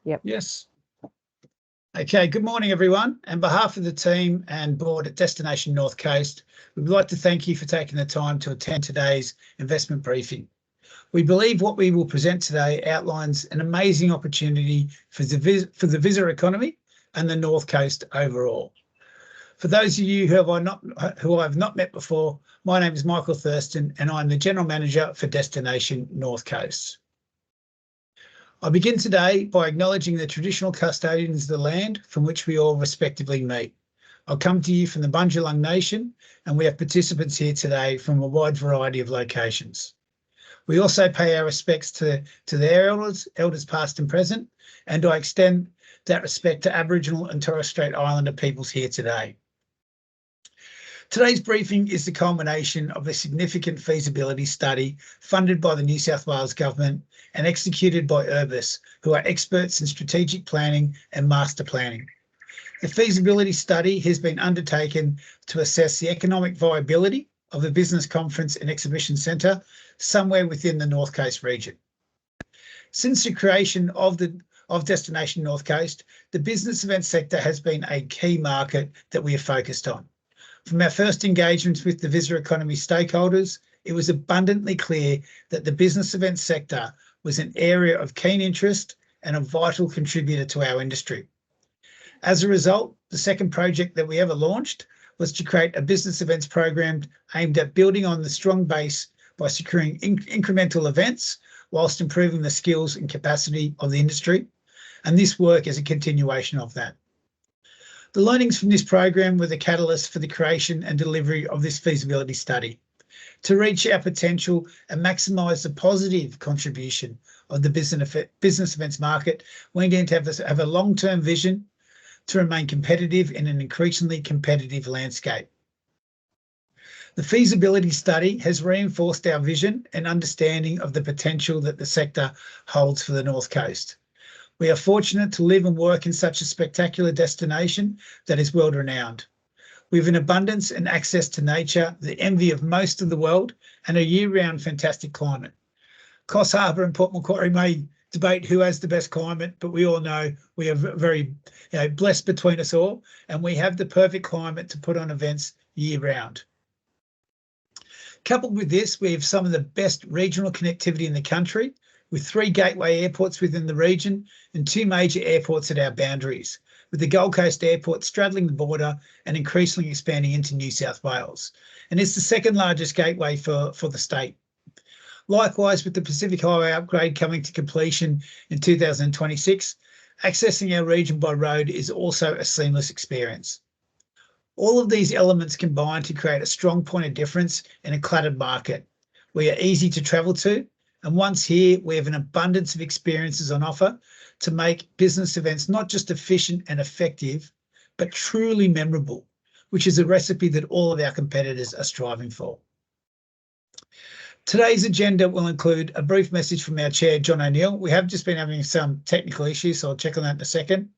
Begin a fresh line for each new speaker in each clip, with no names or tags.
Yep.
Yes. Okay, good morning, everyone. On behalf of the team and board at Destination North Coast, we would like to thank you for taking the time to attend today's investment briefing. We believe what we will present today outlines an amazing opportunity for the visitor economy and the North Coast overall. For those of you who I have not met before, my name is Michael Thurston and I'm the General Manager for Destination North Coast. I begin today by acknowledging the traditional custodians of the land from which we all respectively meet. I'll come to you from the Bundjalung Nation, and we have participants here today from a wide variety of locations. We also pay our respects to their elders past and present, and I extend that respect to Aboriginal and Torres Strait Islander peoples here today. Today's briefing is the culmination of a significant feasibility study funded by the New South Wales Government and executed by Urbis, who are experts in strategic planning and master planning. The feasibility study has been undertaken to assess the economic viability of a business conference and exhibition centre somewhere within the North Coast region. Since the creation of Destination North Coast, the business event sector has been a key market that we have focused on. From our first engagements with the visitor economy stakeholders, it was abundantly clear that the business event sector was an area of keen interest and a vital contributor to our industry. As a result, the second project that we ever launched was to create a business events program aimed at building on the strong base by securing incremental events whilst improving the skills and capacity of the industry. And this work is a continuation of that. The learnings from this program were the catalyst for the creation and delivery of this feasibility study. To reach our potential and maximise the positive contribution of the business events market, we need to have a long-term vision to remain competitive in an increasingly competitive landscape. The feasibility study has reinforced our vision and understanding of the potential that the sector holds for the North Coast. We are fortunate to live and work in such a spectacular destination that is world-renowned. We have an abundance and access to nature, the envy of most of the world, and a year-round fantastic climate. Coffs Harbour and Port Macquarie may debate who has the best climate, but we all know we are very blessed between us all, and we have the perfect climate to put on events year-round. Coupled with this, we have some of the best regional connectivity in the country, with 3 gateway airports within the region and 2 major airports at our boundaries, with the Gold Coast Airport straddling the border and increasingly expanding into New South Wales. And it's the second largest gateway for the state. Likewise, with the Pacific Highway upgrade coming to completion in 2026, accessing our region by road is also a seamless experience. All of these elements combine to create a strong point of difference in a cluttered market. We are easy to travel to, and once here, we have an abundance of experiences on offer to make business events not just efficient and effective, but truly memorable, which is a recipe that all of our competitors are striving for. Today's agenda will include a brief message from our chair, John O'Neill. We have just been having some technical issues, so I'll check on that in a second.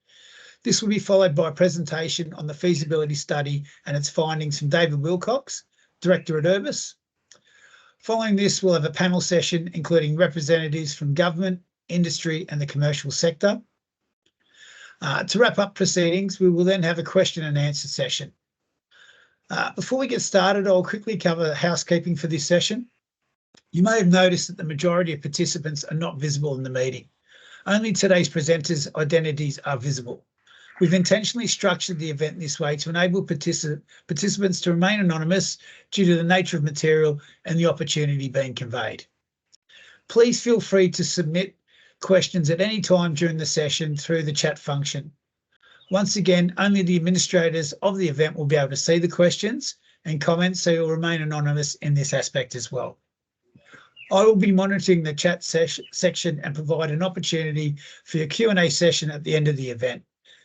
This will be followed by a presentation on the feasibility study and its findings from David Wilcox, Director at Urbis. Following this, we'll have a panel session including representatives from government, industry and the commercial sector. To wrap up proceedings, we will then have a question and answer session. Before we get started, I'll quickly cover housekeeping for this session. You may have noticed that the majority of participants are not visible in the meeting. Only today's presenters' identities are visible. We've intentionally structured the event this way to enable participants to remain anonymous due to the nature of material and the opportunity being conveyed. Please feel free to submit questions at any time during the session through the chat function. Once again, only the administrators of the event will be able to see the questions and comments, so you'll remain anonymous in this aspect as well. I will be monitoring the chat section and provide an opportunity for your Q&A session at the end of the event.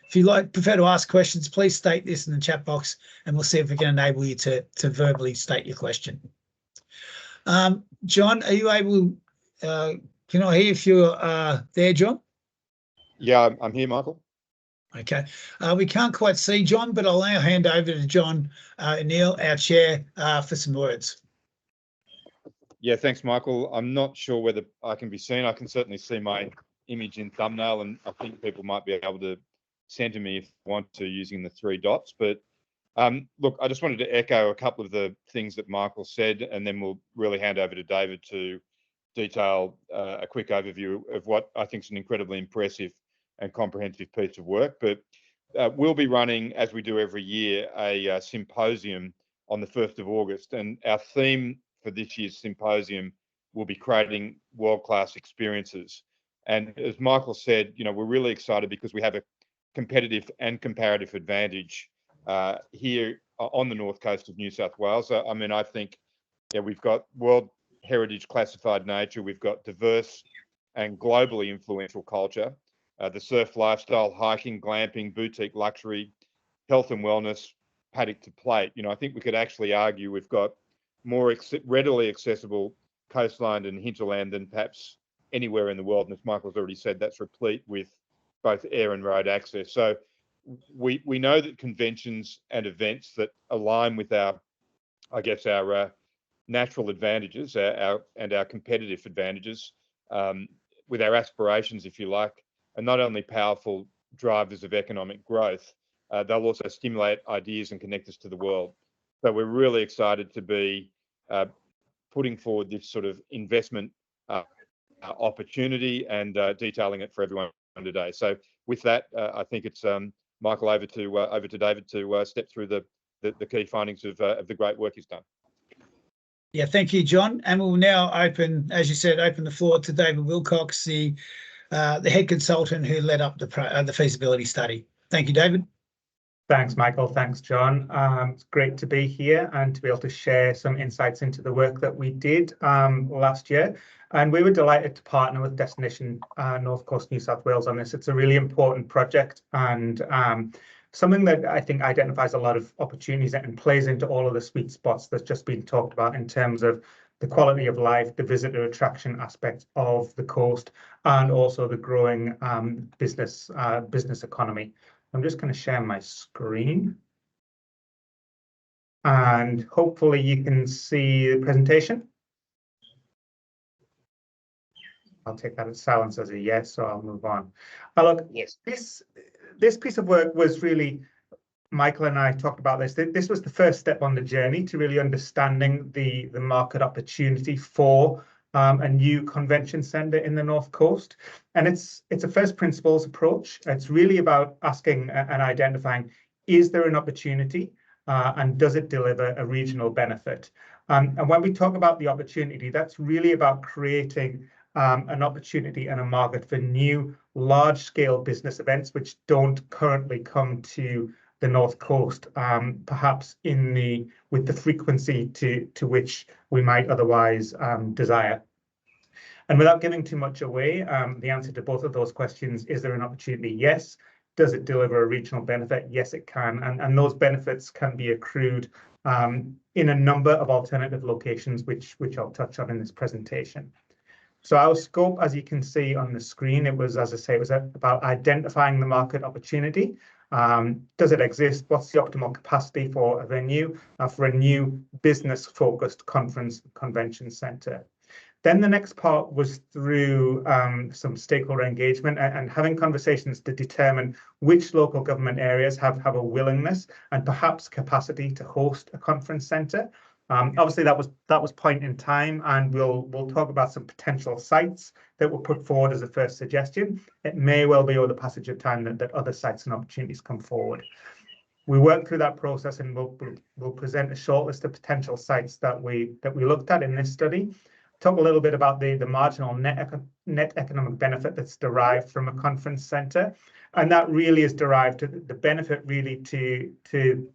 If you prefer to ask questions, please state this in the chat box and we'll see if we can enable you to verbally state your question. John, are you able, can I hear if you're there, John?
Yeah, I'm here, Michael.
Okay. We can't quite see John, but I'll now hand over to John O'Neill, our chair, for some words.
Yeah, thanks, Michael. I'm not sure whether I can be seen. I can certainly see my image in thumbnail, and I think people might be able to center me if they want to using the 3 dots. But look, I just wanted to echo a couple of the things that Michael said, and then we'll really hand over to David to detail a quick overview of what I think is an incredibly impressive and comprehensive piece of work. But we'll be running, as we do every year, a symposium on the 1st of August. And our theme for this year's symposium will be creating world-class experiences. And as Michael said, we're really excited because we have a competitive and comparative advantage here on the north coast of New South Wales. I mean, I think we've got World Heritage classified nature, we've got diverse and globally influential culture, the surf lifestyle, hiking, glamping, boutique luxury, health and wellness, paddock to plate. I think we could actually argue we've got more readily accessible coastline and hinterland than perhaps anywhere in the world. And as Michael's already said, that's replete with both air and road access. So we know that conventions and events that align with our natural advantages, our competitive advantages, with our aspirations, if you like, are not only powerful drivers of economic growth, they'll also stimulate ideas and connect us to the world. So we're really excited to be putting forward this sort of investment opportunity and detailing it for everyone today. So with that, I think it's Michael, over to David to step through the key findings of the great work he's done.
Yeah, thank you, John. And we'll now open the floor to David Wilcox, the head consultant who led up the feasibility study. Thank you, David.
Thanks, Michael. Thanks, John. It's great to be here and to be able to share some insights into the work that we did last year. And we were delighted to partner with Destination North Coast New South Wales on this. It's a really important project and something that I think identifies a lot of opportunities and plays into all of the sweet spots that's just been talked about in terms of the quality of life, the visitor attraction aspect of the coast, and also the growing business economy. I'm just going to share my screen. And hopefully you can see the presentation. I'll take that as silence as a yes, so I'll move on. Look, yes, this piece of work was really, Michael and I talked about this. This was the first step on the journey to really understanding the market opportunity for a new convention centre in the North Coast. And it's a first principles approach. It's really about asking and identifying, is there an opportunity and does it deliver a regional benefit? And when we talk about the opportunity, that's really about creating an opportunity and a market for new large-scale business events which don't currently come to the North Coast, perhaps with the frequency to which we might otherwise desire. And without giving too much away, the answer to both of those questions, is there an opportunity? Yes. Does it deliver a regional benefit? Yes, it can. And those benefits can be accrued in a number of alternative locations, which I'll touch on in this presentation. So our scope, as you can see on the screen, it was, as I say, it was about identifying the market opportunity. Does it exist? What's the optimal capacity for a venue, for a new business-focused convention centre? Then the next part was through some stakeholder engagement and having conversations to determine which local government areas have a willingness and perhaps capacity to host a conference centre. Obviously, that was point in time, and we'll talk about some potential sites that were put forward as a first suggestion. It may well be over the passage of time that other sites and opportunities come forward. We worked through that process, and we'll present a short list of potential sites that we looked at in this study. Talk a little bit about the marginal net economic benefit that's derived from a conference centre. And that really is derived, the benefit really to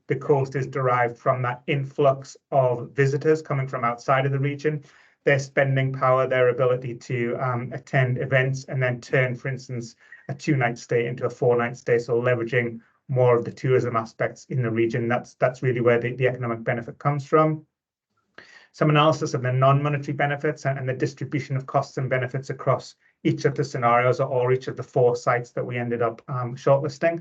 the coast is derived from that influx of visitors coming from outside of the region, their spending power, their ability to attend events and then turn, for instance, a 2-night stay into a 4-night stay. So leveraging more of the tourism aspects in the region, that's really where the economic benefit comes from. Some analysis of the non-monetary benefits and the distribution of costs and benefits across each of the scenarios or each of the 4 sites that we ended up shortlisting,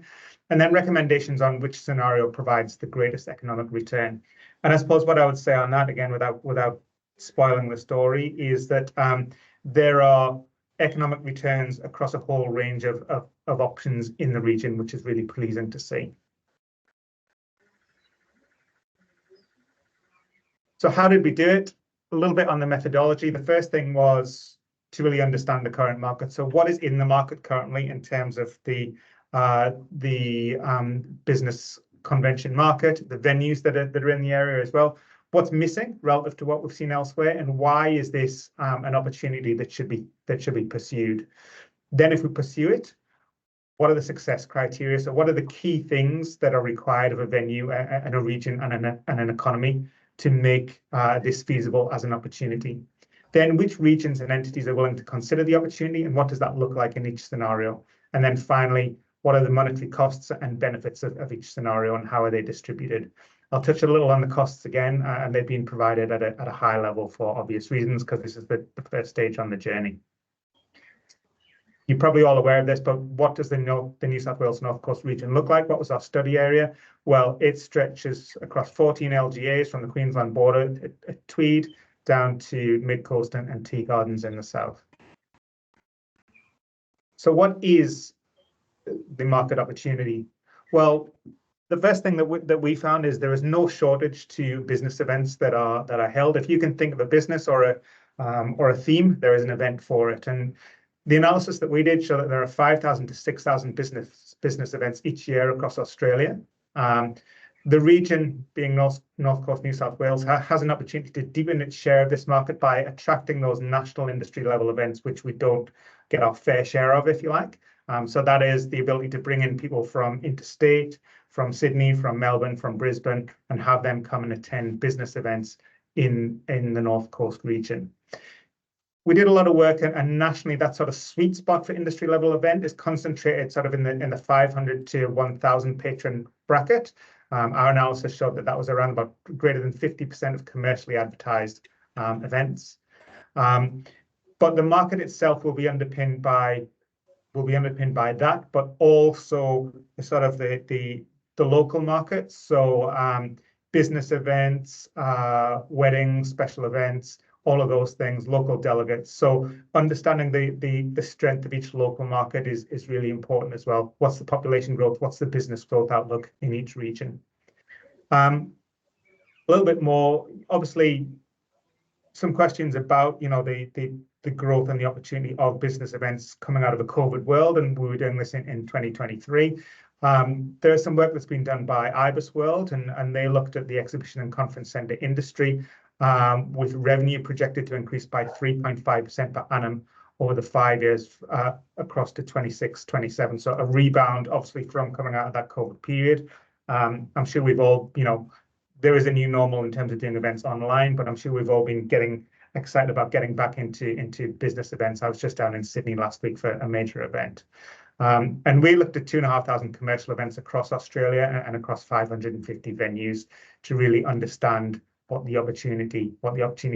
and then recommendations on which scenario provides the greatest economic return. And I suppose what I would say on that, again, without spoiling the story, is that there are economic returns across a whole range of options in the region, which is really pleasing to see. So how did we do it? A little bit on the methodology. The first thing was to really understand the current market. So what is in the market currently in terms of the business convention market, the venues that are in the area as well. What's missing relative to what we've seen elsewhere, and why is this an opportunity that should be pursued? Then, if we pursue it, what are the success criteria? So, what are the key things that are required of a venue and a region and an economy to make this feasible as an opportunity? Then, which regions and entities are willing to consider the opportunity, and what does that look like in each scenario? And then finally, what are the monetary costs and benefits of each scenario, and how are they distributed? I'll touch a little on the costs again, and they've been provided at a high level for obvious reasons, because this is the first stage on the journey. You're probably all aware of this, but what does the New South Wales North Coast region look like? What was our study area? Well, it stretches across 14 LGAs from the Queensland border at Tweed down to Mid-Coast and Tea Gardens in the south. So what is the market opportunity? Well, the first thing that we found is there is no shortage to business events that are held. If you can think of a business or a theme, there is an event for it. And the analysis that we did showed that there are 5,000 to 6,000 business events each year across Australia. The region, being North Coast New South Wales, has an opportunity to deepen its share of this market by attracting those national industry level events, which we don't get our fair share of, if you like. So that is the ability to bring in people from interstate, from Sydney, from Melbourne, from Brisbane, and have them come and attend business events in the North Coast region. We did a lot of work, and nationally, that sort of sweet spot for industry level event is concentrated sort of in the 500 to 1,000 patron bracket. Our analysis showed that was around about greater than 50% of commercially advertised events. But the market itself will be underpinned by that, but also sort of the local markets. So business events, weddings, special events, all of those things, local delegates. So understanding the strength of each local market is really important as well. What's the population growth? What's the business growth outlook in each region? A little bit more, obviously, some questions about the growth and the opportunity of business events coming out of a COVID world, and we were doing this in 2023. There's some work that's been done by IBIS World, and they looked at the exhibition and conference centre industry with revenue projected to increase by 3.5% per annum over the 5 years across to 26-27. So a rebound, obviously, from coming out of that COVID period. I'm sure we've all, there is a new normal in terms of doing events online, but I'm sure we've all been getting excited about getting back into business events. I was just down in Sydney last week for a major event. And we looked at 2,500 commercial events across Australia and across 550 venues to really understand what the opportunity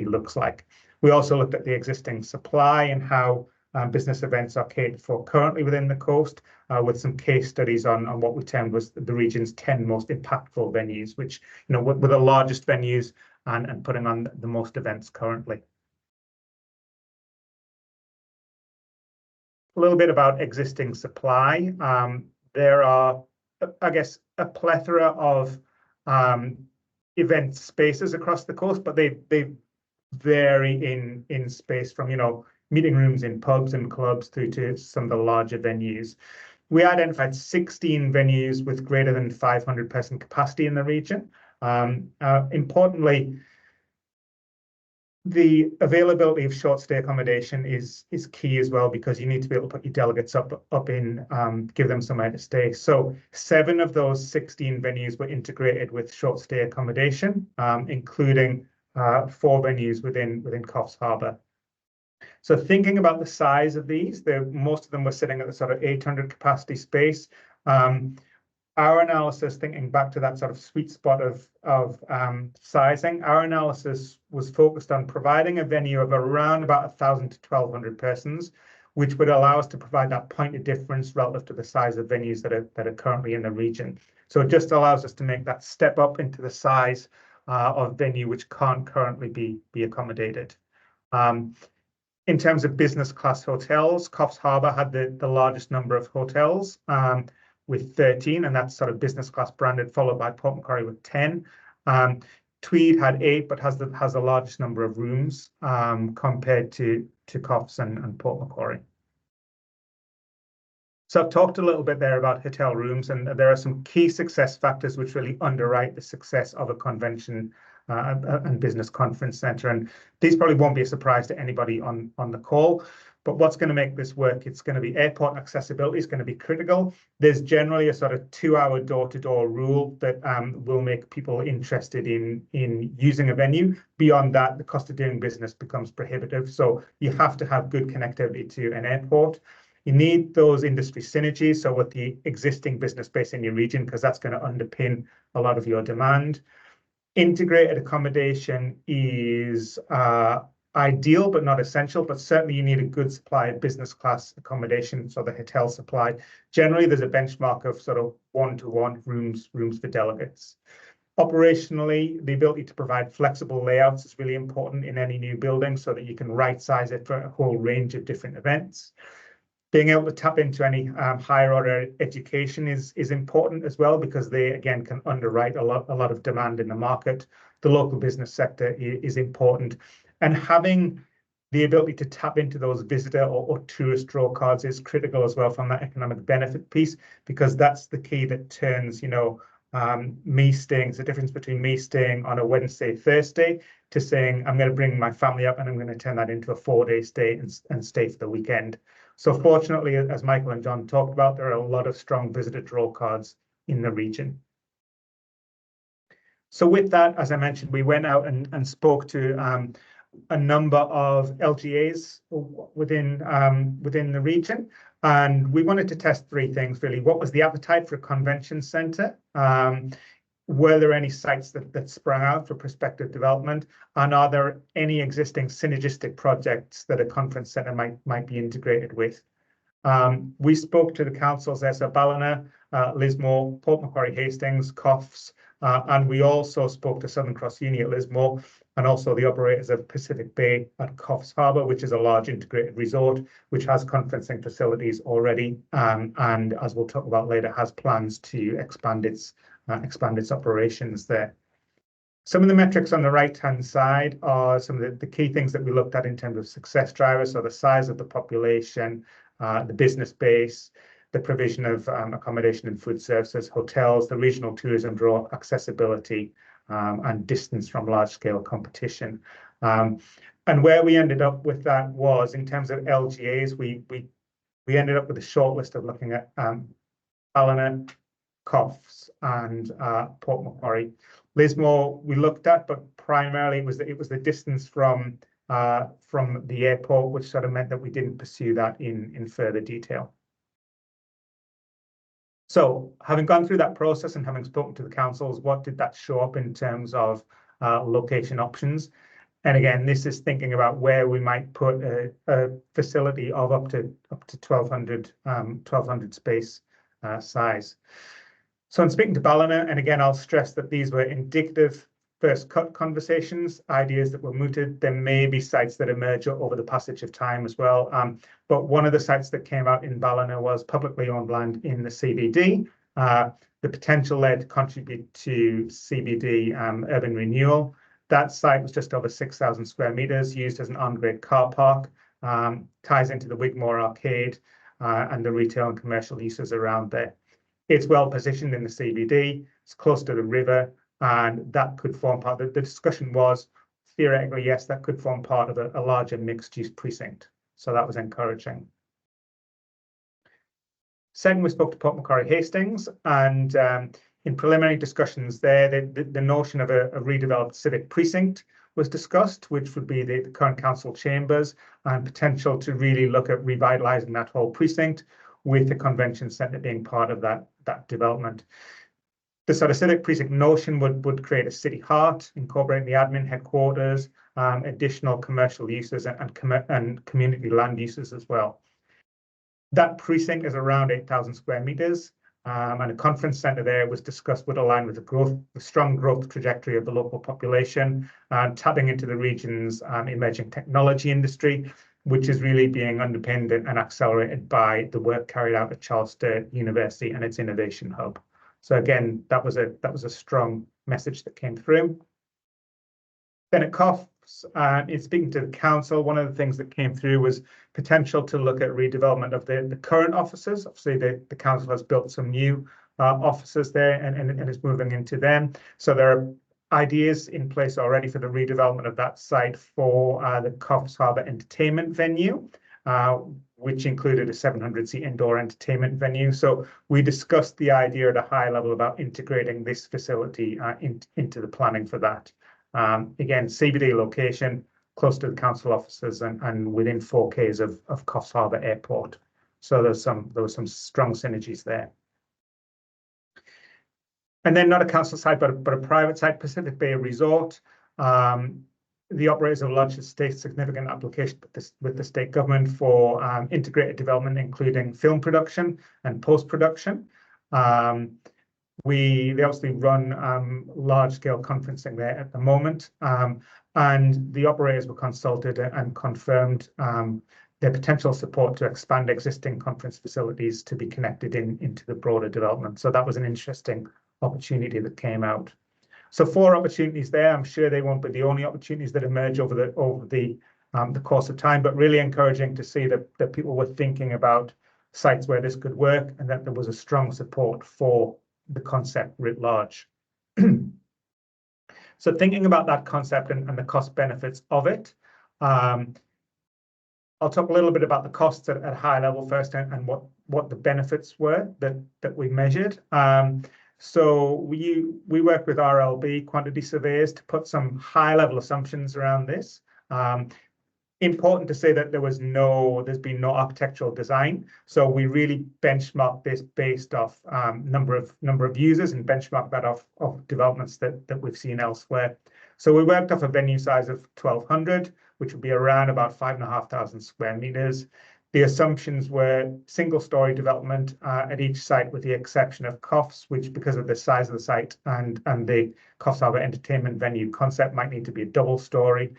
looks like. We also looked at the existing supply and how business events are catered for currently within the coast, with some case studies on what we termed was the region's 10 most impactful venues, which were the largest venues and putting on the most events currently. A little bit about existing supply. There are, I guess, a plethora of event spaces across the coast, but they vary in space from meeting rooms in pubs and clubs through to some of the larger venues. We identified 16 venues with greater than 500 person capacity in the region. Importantly, the availability of short stay accommodation is key as well, because you need to be able to put your delegates up in, give them somewhere to stay. So 7 of those 16 venues were integrated with short stay accommodation, including 4 venues within Coffs Harbour. So thinking about the size of these, most of them were sitting at the sort of 800 capacity space. Our analysis, thinking back to that sort of sweet spot of sizing, our analysis was focused on providing a venue of around about 1,000 to 1,200 persons, which would allow us to provide that point of difference relative to the size of venues that are currently in the region. So it just allows us to make that step up into the size of venue which can't currently be accommodated. In terms of business class hotels, Coffs Harbour had the largest number of hotels with 13, and that's sort of business class branded, followed by Port Macquarie with 10. Tweed had 8, but has the largest number of rooms compared to Coffs and Port Macquarie. So I've talked a little bit there about hotel rooms, and there are some key success factors which really underwrite the success of a convention and business conference centre. And these probably won't be a surprise to anybody on the call. But what's going to make this work? It's going to be airport accessibility is going to be critical. There's generally a sort of 2-hour door-to-door rule that will make people interested in using a venue. Beyond that, the cost of doing business becomes prohibitive. So you have to have good connectivity to an airport. You need those industry synergies, so with the existing business base in your region, because that's going to underpin a lot of your demand. Integrated accommodation is ideal, but not essential, but certainly you need a good supply of business class accommodation, so the hotel supply. Generally, there's a benchmark of sort of 1-to-1 rooms for delegates. Operationally, the ability to provide flexible layouts is really important in any new building so that you can right-size it for a whole range of different events. Being able to tap into any higher order education is important as well, because they, again, can underwrite a lot of demand in the market. The local business sector is important. And having the ability to tap into those visitor or tourist draw cards is critical as well from that economic benefit piece, because that's the key that turns, me staying, it's the difference between me staying on a Wednesday, Thursday, to saying, I'm going to bring my family up and I'm going to turn that into a 4-day stay and stay for the weekend. So fortunately, as Michael and John talked about, there are a lot of strong visitor draw cards in the region. So with that, as I mentioned, we went out and spoke to a number of LGAs within the region, and we wanted to test 3 things really. What was the appetite for a convention centre? Were there any sites that sprang out for prospective development? And are there any existing synergistic projects that a conference centre might be integrated with? We spoke to the councils there, so Ballina, Lismore, Port Macquarie Hastings, Coffs, and we also spoke to Southern Cross Uni at Lismore, and also the operators of Pacific Bay at Coffs Harbour, which is a large integrated resort, which has conferencing facilities already, and as we'll talk about later, has plans to expand its operations there. Some of the metrics on the right-hand side are some of the key things that we looked at in terms of success drivers. So the size of the population, the business base, the provision of accommodation and food services, hotels, the regional tourism draw, accessibility, and distance from large-scale competition. And where we ended up with that was, in terms of LGAs, we ended up with a short list of looking at Ballina, Coffs, and Port Macquarie. Lismore we looked at, but primarily it was the distance from the airport, which sort of meant that we didn't pursue that in further detail. So having gone through that process and having spoken to the councils, what did that show up in terms of location options? And again, this is thinking about where we might put a facility of up to 1,200 space size. So I'm speaking to Ballina, and again, I'll stress that these were indicative first cut conversations, ideas that were mooted. There may be sites that emerge over the passage of time as well. But one of the sites that came out in Ballina was publicly owned land in the CBD. The potential there to contribute to CBD urban renewal. That site was just over 6,000 square meters, used as an on-grade car park, ties into the Wigmore Arcade and the retail and commercial uses around there. It's well positioned in the CBD, it's close to the river, and that could form part of the discussion was, theoretically, yes, that could form part of a larger mixed-use precinct. So that was encouraging. Second, we spoke to Port Macquarie Hastings, and in preliminary discussions there, the notion of a redeveloped civic precinct was discussed, which would be the current council chambers, and potential to really look at revitalising that whole precinct, with the convention centre being part of that development. The sort of civic precinct notion would create a city heart, incorporating the admin headquarters, additional commercial uses and community land uses as well. That precinct is around 8,000 square meters, and a conference centre there was discussed would align with the strong growth trajectory of the local population, tapping into the region's emerging technology industry, which is really being underpinned and accelerated by the work carried out at Charles Sturt University and its Innovation Hub. So again, that was a strong message that came through. Then at COFs, in speaking to the council, one of the things that came through was potential to look at redevelopment of the current offices. Obviously, the council has built some new offices there and is moving into them. So there are ideas in place already for the redevelopment of that site for the Coffs Harbour entertainment venue, which included a 700-seat indoor entertainment venue. So we discussed the idea at a high level about integrating this facility into the planning for that. Again, CBD location, close to the council offices and within 4 km of Coffs Harbour Airport. So there was some strong synergies there. And then not a council site, but a private site, Pacific Bay Resort. The operators have launched a state significant application with the state government for integrated development, including film production and post-production. They obviously run large-scale conferencing there at the moment, and the operators were consulted and confirmed their potential support to expand existing conference facilities to be connected into the broader development. So that was an interesting opportunity that came out. So 4 opportunities there. I'm sure they won't be the only opportunities that emerge over the course of time, but really encouraging to see that people were thinking about sites where this could work and that there was a strong support for the concept writ large. So thinking about that concept and the cost benefits of it, I'll talk a little bit about the costs at a high level first and what the benefits were that we measured. So we work with RLB quantity surveyors to put some high level assumptions around this. Important to say that there's been no architectural design. So we really benchmark this based off number of users and benchmark that off of developments that we've seen elsewhere. So we worked off a venue size of 1,200, which would be around about 5,500 square meters. The assumptions were single-story development at each site, with the exception of Coffs, which, because of the size of the site and the Coffs Harbour entertainment venue concept, might need to be a double-story.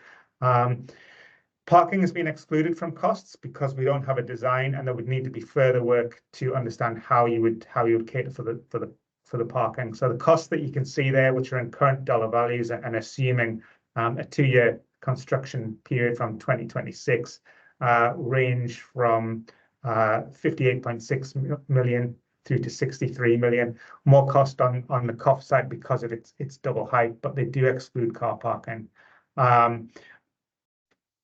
Parking has been excluded from costs because we don't have a design, and there would need to be further work to understand how you would cater for the parking. So the costs that you can see there, which are in current dollar values and assuming a 2-year construction period from 2026. Range from 58.6 million through to 63 million. More cost on the Coff site because of its double height, but they do exclude car parking.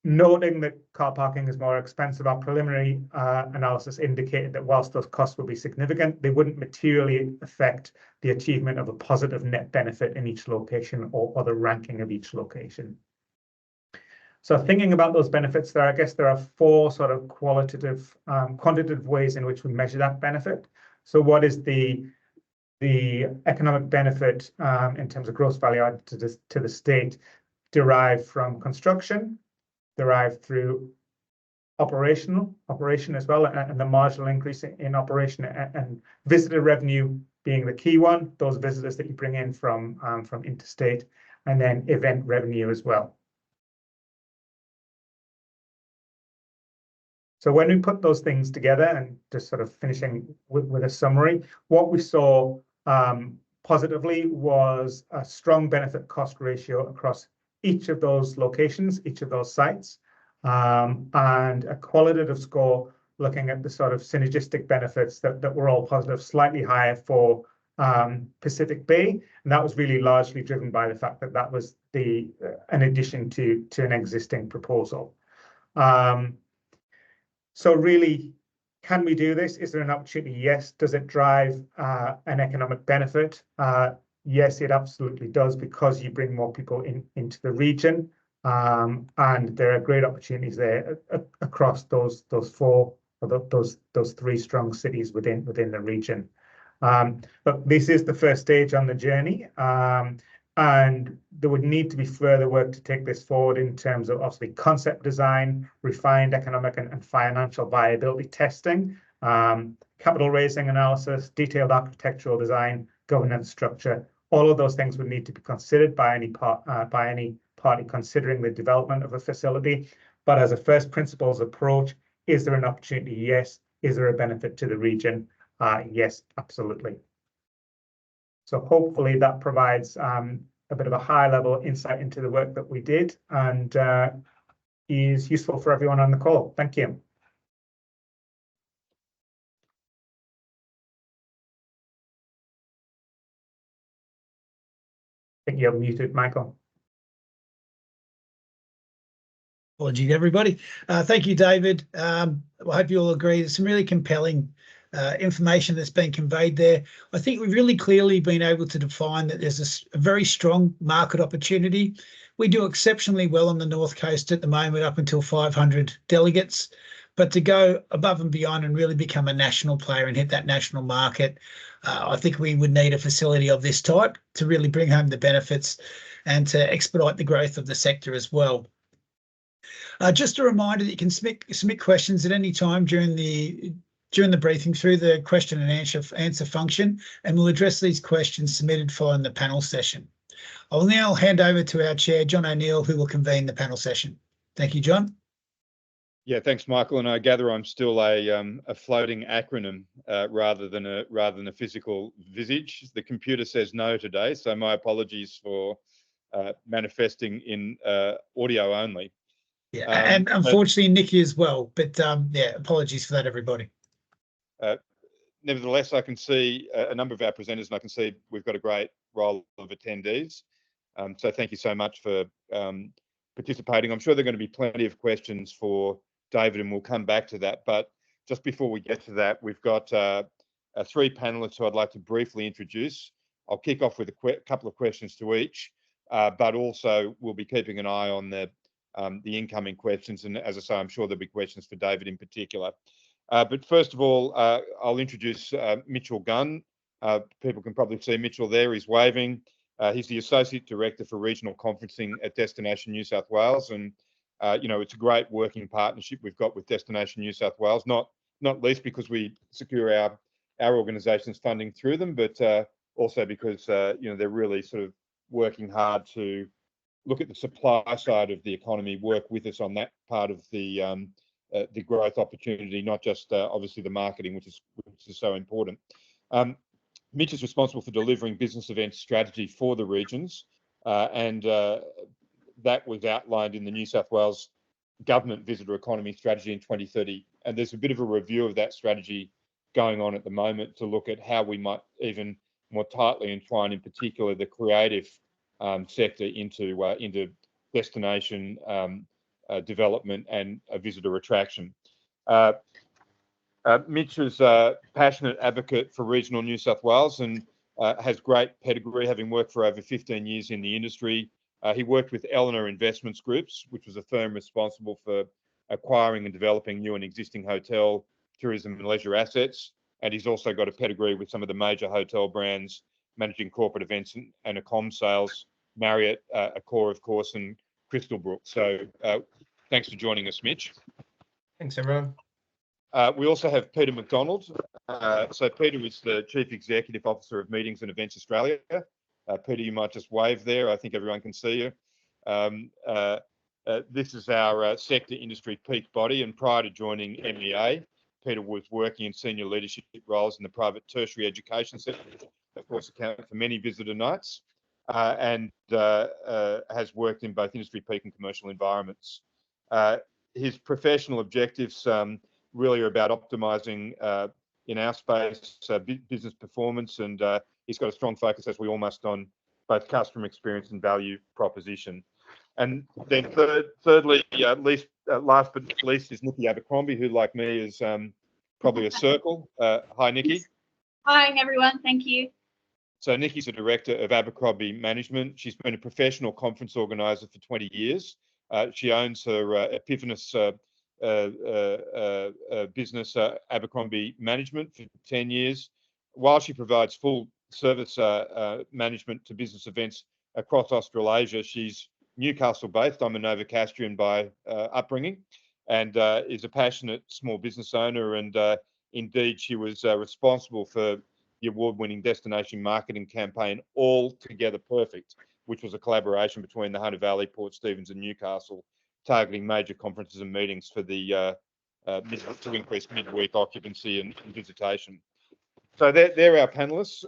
Noting that car parking is more expensive, our preliminary analysis indicated that whilst those costs will be significant, they wouldn't materially affect the achievement of a positive net benefit in each location or the ranking of each location. So thinking about those benefits there, I guess there are 4 sort of quantitative ways in which we measure that benefit. So what is the economic benefit in terms of gross value added to the state derived from construction, derived through operation as well, and the marginal increase in operation and visitor revenue being the key one, those visitors that you bring in from interstate, and then event revenue as well. So when we put those things together and just sort of finishing with a summary, what we saw positively was a strong benefit cost ratio across each of those locations, each of those sites, and a qualitative score looking at the sort of synergistic benefits that were all positive, slightly higher for Pacific Bay. And that was really largely driven by the fact that was an addition to an existing proposal. So really, can we do this? Is there an opportunity? Yes. Does it drive an economic benefit? Yes, it absolutely does, because you bring more people into the region, and there are great opportunities there across those 4 or those 3 strong cities within the region. But this is the first stage on the journey, and there would need to be further work to take this forward in terms of obviously concept design, refined economic and financial viability testing, capital raising analysis, detailed architectural design, governance structure. All of those things would need to be considered by any party considering the development of a facility. But as a first principles approach, is there an opportunity? Yes. Is there a benefit to the region? Yes, absolutely. So hopefully that provides a bit of a high-level insight into the work that we did and is useful for everyone on the call. Thank you. I think you're muted, Michael.
Apology, everybody. Thank you, David. I hope you all agree. There's some really compelling information that's been conveyed there. I think we've really clearly been able to define that there's a very strong market opportunity. We do exceptionally well on the North Coast at the moment, up until 500 delegates. But to go above and beyond and really become a national player and hit that national market, I think we would need a facility of this type to really bring home the benefits and to expedite the growth of the sector as well. Just a reminder that you can submit questions at any time during the briefing through the question and answer function, and we'll address these questions submitted following the panel session. I will now hand over to our chair, John O'Neill, who will convene the panel session. Thank you, John.
Yeah, thanks, Michael. And I gather I'm still a floating acronym rather than a physical visage. The computer says no today, so my apologies for manifesting in audio only.
Yeah, and unfortunately Nikki as well, but yeah, apologies for that, everybody.
Nevertheless, I can see a number of our presenters, and I can see we've got a great roll of attendees. So thank you so much for participating. I'm sure there are going to be plenty of questions for David, and we'll come back to that. But just before we get to that, we've got three panelists who I'd like to briefly introduce. I'll kick off with a couple of questions to each, but also we'll be keeping an eye on the incoming questions. And as I say, I'm sure there'll be questions for David in particular. But first of all, I'll introduce Mitchell Gunn. People can probably see Mitchell there. He's waving. He's the Associate Director for Regional Conferencing at Destination New South Wales. And, you know, it's a great working partnership we've got with Destination New South Wales, not least because we secure our organisation's funding through them, but also because, you know, they're really sort of working hard to look at the supply side of the economy, work with us on that part of the growth opportunity, not just obviously the marketing, which is so important. Mitch is responsible for delivering business event strategy for the regions, and that was outlined in the New South Wales Government Visitor Economy Strategy in 2030. And there's a bit of a review of that strategy going on at the moment to look at how we might even more tightly entwine, in particular, the creative sector into destination development and visitor attraction. Mitch is a passionate advocate for regional New South Wales and has great pedigree, having worked for over 15 years in the industry. He worked with Eleanor Investments Groups, which was a firm responsible for acquiring and developing new and existing hotel, tourism and leisure assets. And he's also got a pedigree with some of the major hotel brands, managing corporate events and accom sales, Marriott, Accor, of course, and Crystalbrook. So thanks for joining us, Mitch.
Thanks, everyone.
We also have Peter McDonald. So Peter is the Chief Executive Officer of Meetings and Events Australia. Peter, you might just wave there. I think everyone can see you. This is our sector industry peak body, and prior to joining MEA, Peter was working in senior leadership roles in the private tertiary education sector, of course, accounting for many visitor nights, and has worked in both industry peak and commercial environments. His professional objectives really are about optimising in our space business performance, and he's got a strong focus, as we all must, on both customer experience and value proposition. And then thirdly, last but not least, is Nikki Abercrombie, who, like me, is probably a circle. Hi, Nikki.
Hi, everyone. Thank you.
So Nikki's a director of Abercrombie Management. She's been a professional conference organiser for 20 years. She owns her Epiphanis business, Abercrombie Management, for 10 years. While she provides full service management to business events across Australasia, she's Newcastle-based. I'm a Novocastrian by upbringing, and is a passionate small business owner. And indeed, she was responsible for the award-winning destination marketing campaign, All Together Perfect, which was a collaboration between the Hunter Valley, Port Stephens and Newcastle targeting major conferences and meetings for the to increase midweek occupancy and visitation. So they're our panelists,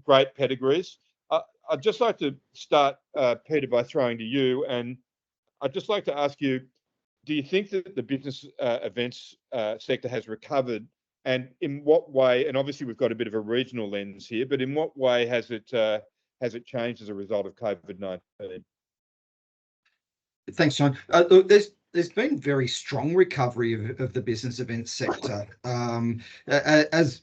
great pedigrees. I'd just like to start, Peter, by throwing to you, and I'd just like to ask you, do you think that the business events sector has recovered, and in what way, and obviously we've got a bit of a regional lens here, but in what way has it changed as a result of COVID-19?
Thanks, John. Look, there's been very strong recovery of the business events sector. As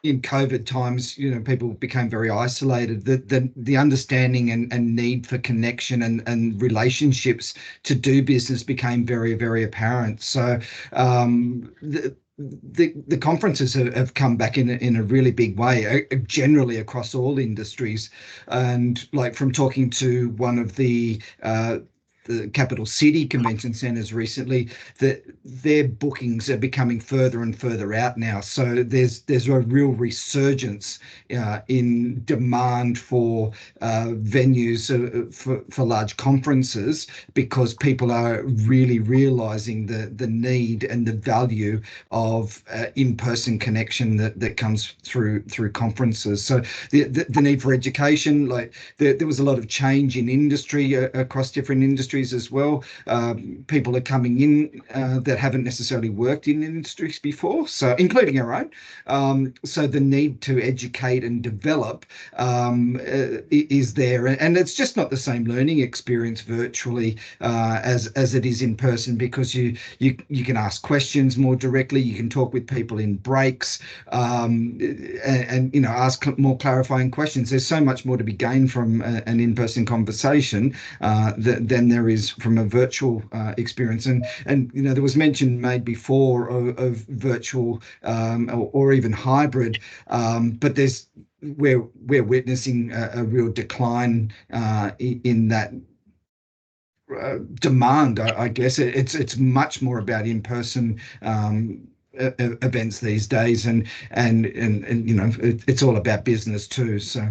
in COVID times, people became very isolated. The understanding and need for connection and relationships to do business became very, very apparent. So the conferences have come back in a really big way, generally across all industries. And like from talking to one of the capital city convention centres recently, that their bookings are becoming further and further out now. So there's a real resurgence in demand for venues for large conferences, because people are really realising the need and the value of in-person connection that comes through conferences. So the need for education, like there was a lot of change in industry across different industries as well. People are coming in that haven't necessarily worked in industries before, so including our own. So the need to educate and develop is there, and it's just not the same learning experience virtually as it is in person, because you can ask questions more directly, you can talk with people in breaks, and ask more clarifying questions. There's so much more to be gained from an in-person conversation than there is from a virtual experience. And there was mention made before of virtual or even hybrid, but we're witnessing a real decline in that demand. I guess it's much more about in-person events these days, and it's all about business too. So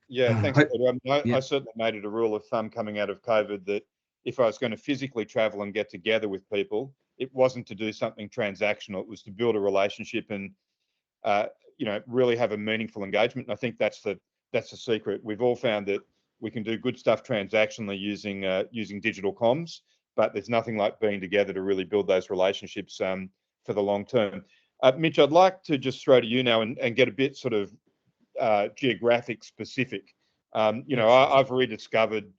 yeah, thanks, Peter. I certainly made it a rule of thumb coming out of COVID that if I was going to physically travel and get together with people, it wasn't to do something transactional. It was to build a relationship and really have a meaningful engagement. And I think that's the secret. We've all found that we can do good stuff transactionally using digital comms, but there's nothing like being together to really build those relationships for the long term. Mitch, I'd like to just throw to you now and get a bit sort of geographic specific. I've rediscovered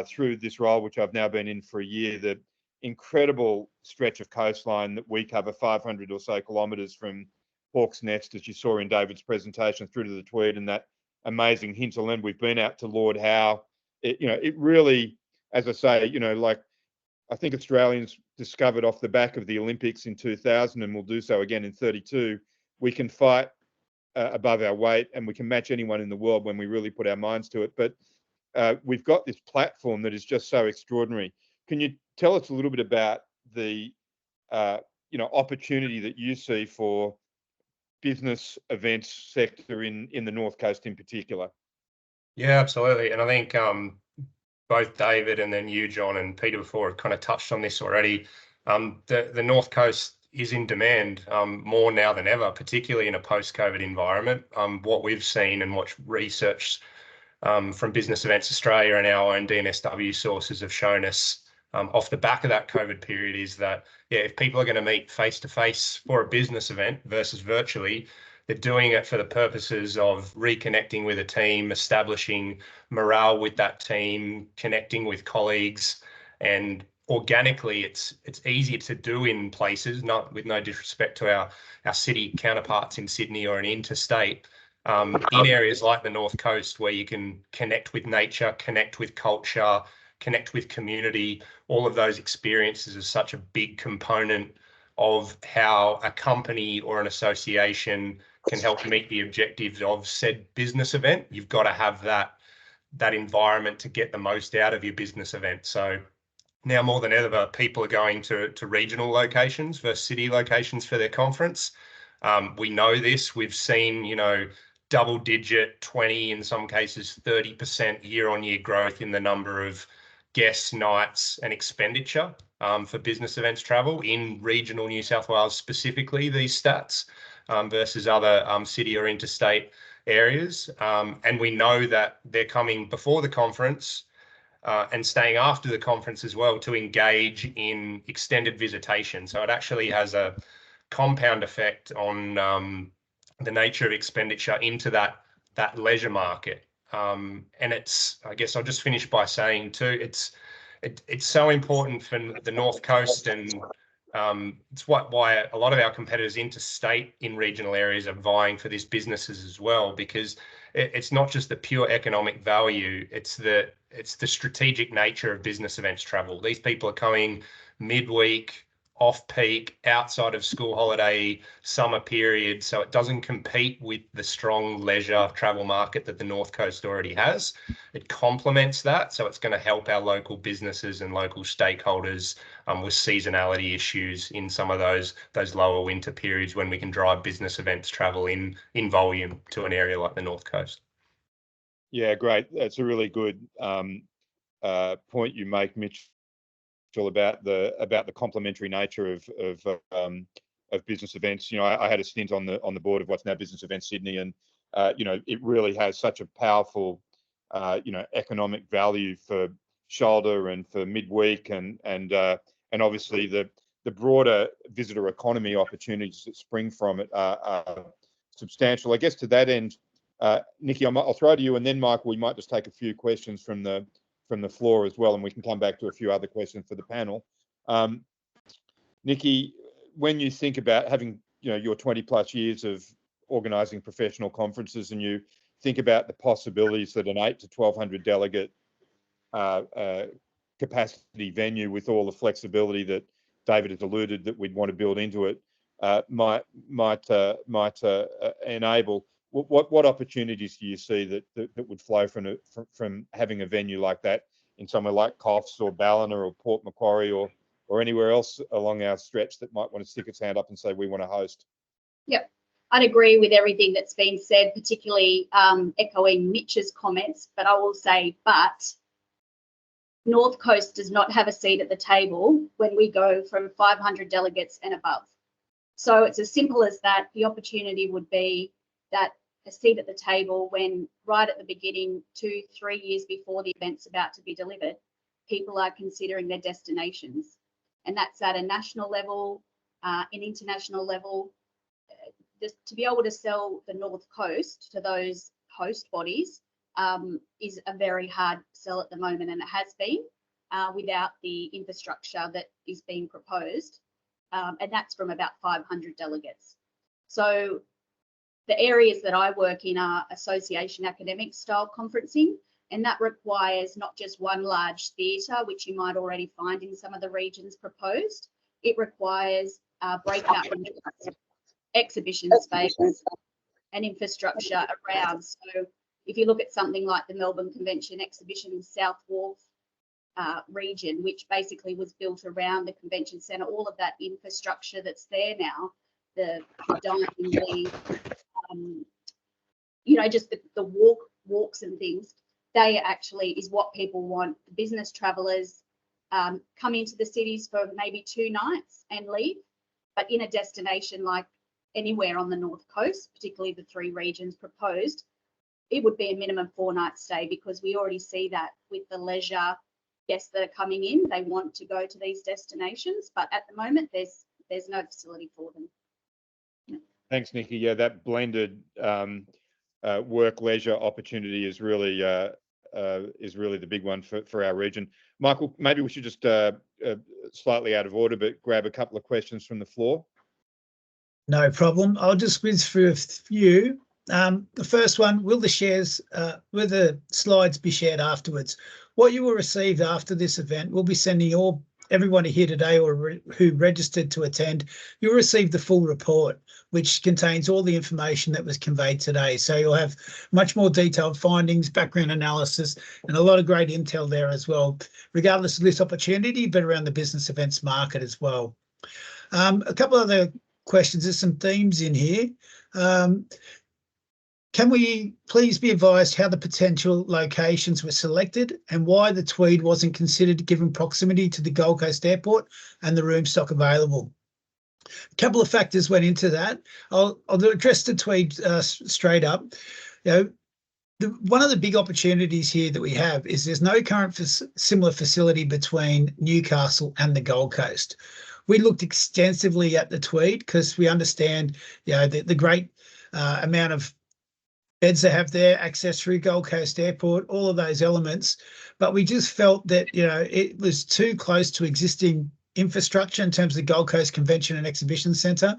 through this role, which I've now been in for a year, the incredible stretch of coastline that we cover, 500 or so kilometres from Hawke's Nest, as you saw in David's presentation, through to the Tweed and that amazing hinterland. We've been out to Lord Howe. It really, as I say, like I think Australians discovered off the back of the Olympics in 2000, and will do so again in 32, we can fight above our weight, and we can match anyone in the world when we really put our minds to it. But we've got this platform that is just so extraordinary. Can you tell us a little bit about the opportunity that you see for business events sector in the North Coast in particular?
Yeah, absolutely. And I think both David and then you, John, and Peter before have kind of touched on this already. The North Coast is in demand more now than ever, particularly in a post-COVID environment. What we've seen and what research from Business Events Australia and our own DNSW sources have shown us off the back of that COVID period is that, if people are going to meet face-to-face for a business event versus virtually, they're doing it for the purposes of reconnecting with a team, establishing morale with that team, connecting with colleagues, and organically it's easier to do in places, not with no disrespect to our city counterparts in Sydney or an interstate, in areas like the North Coast, where you can connect with nature, connect with culture, connect with community. All of those experiences are such a big component of how a company or an association can help meet the objectives of said business event. You've got to have that environment to get the most out of your business event. So now more than ever, people are going to regional locations versus city locations for their conference. We know this. We've seen, double-digit, 20, in some cases 30% year-on-year growth in the number of guests, nights and expenditure for business events travel in regional New South Wales, specifically these stats versus other city or interstate areas. And we know that they're coming before the conference and staying after the conference as well to engage in extended visitation. So it actually has a compound effect on the nature of expenditure into that leisure market. And I guess I'll just finish by saying too, it's so important for the North Coast, and it's why a lot of our competitors interstate in regional areas are vying for these businesses as well, because it's not just the pure economic value, it's the strategic nature of business events travel. These people are coming midweek, off-peak, outside of school holiday, summer period, so it doesn't compete with the strong leisure travel market that the North Coast already has. It complements that, so it's going to help our local businesses and local stakeholders with seasonality issues in some of those lower winter periods when we can drive business events travel in volume to an area like the North Coast.
Yeah, great. That's a really good point you make, Mitch, about the complementary nature of business events. You know, I had a stint on the board of what's now Business Events Sydney, and you know, it really has such a powerful you know, economic value for shoulder and for midweek, and obviously the broader visitor economy opportunities that spring from it are substantial. I guess to that end, Nikki, I'll throw to you, and then Michael, we might just take a few questions from the floor as well, and we can come back to a few other questions for the panel. Nikki, when you think about having, you know, your 20+ years of organising professional conferences, and you think about the possibilities that an 800 to 1,200 delegate capacity venue with all the flexibility that David has alluded that we'd want to build into it might enable, what opportunities do you see that would flow from having a venue like that in somewhere like Coffs or Ballina or Port Macquarie or anywhere else along our stretch that might want to stick its hand up and say we want to host?
Yep, I'd agree with everything that's been said, particularly echoing Mitch's comments, but I will say, North Coast does not have a seat at the table when we go from 500 delegates and above. So it's as simple as that. The opportunity would be that a seat at the table when right at the beginning, 2-3 years before the event's about to be delivered, people are considering their destinations. And that's at a national level, an international level. Just to be able to sell the North Coast to those host bodies is a very hard sell at the moment, and it has been without the infrastructure that is being proposed, and that's from about 500 delegates. So the areas that I work in are association academic style conferencing, and that requires not just one large theatre, which you might already find in some of the regions proposed. It requires breakout exhibition space and infrastructure around. So if you look at something like the Melbourne Convention Exhibition in South Wharf region, which basically was built around the convention centre, all of that infrastructure that's there now, the dining, you know, just the walks and things, they actually is what people want. The business travellers come into the cities for maybe 2 nights and leave, but in a destination like anywhere on the North Coast, particularly the 3 regions proposed, it would be a minimum 4-night stay, because we already see that with the leisure guests that are coming in. They want to go to these destinations, but at the moment there's no facility for them. Yeah.
Thanks, Nikki. Yeah, that blended work leisure opportunity is really the big one for our region. Michael, maybe we should just slightly out of order, but grab a couple of questions from the floor.
No problem. I'll just whiz through a few. The first one, will the slides be shared afterwards? What you will receive after this event, we'll be sending everybody here today or who registered to attend, you'll receive the full report, which contains all the information that was conveyed today. So you'll have much more detailed findings, background analysis, and a lot of great intel there as well, regardless of this opportunity, but around the business events market as well. A couple other questions, there's some themes in here. Can we please be advised how the potential locations were selected and why the Tweed wasn't considered given proximity to the Gold Coast Airport and the room stock available? A couple of factors went into that. I'll address the Tweed straight up. You know, one of the big opportunities here that we have is there's no current similar facility between Newcastle and the Gold Coast. We looked extensively at the Tweed because we understand, you know, the great amount of beds they have there, access through Gold Coast Airport, all of those elements. But we just felt that, you know, it was too close to existing infrastructure in terms of the Gold Coast Convention and Exhibition Centre,